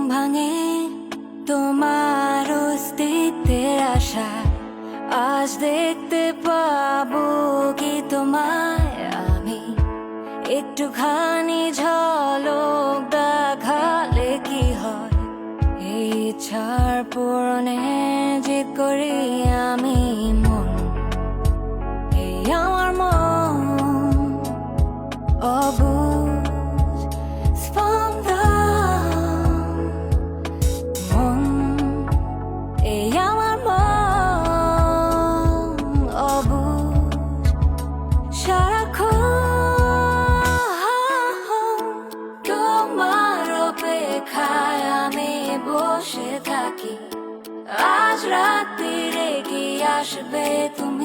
ভাঙে তোমার অস্তিত্বের আশা। আজ দেখতে পাবো কি তোমায় আমি, একটুখানি ঝলক দেখালে কি হয়। এই ইচ্ছার পূরণে জিদ করি আমি মন, এই আমার মন অবুঝ স্পন্দন। মন, এই আমার মন অবুঝ সারাক্ষণ তোমার অপেক্ষায় আমি বসে থাকি। আজ রাত্রিরে কি আসবে তুমি?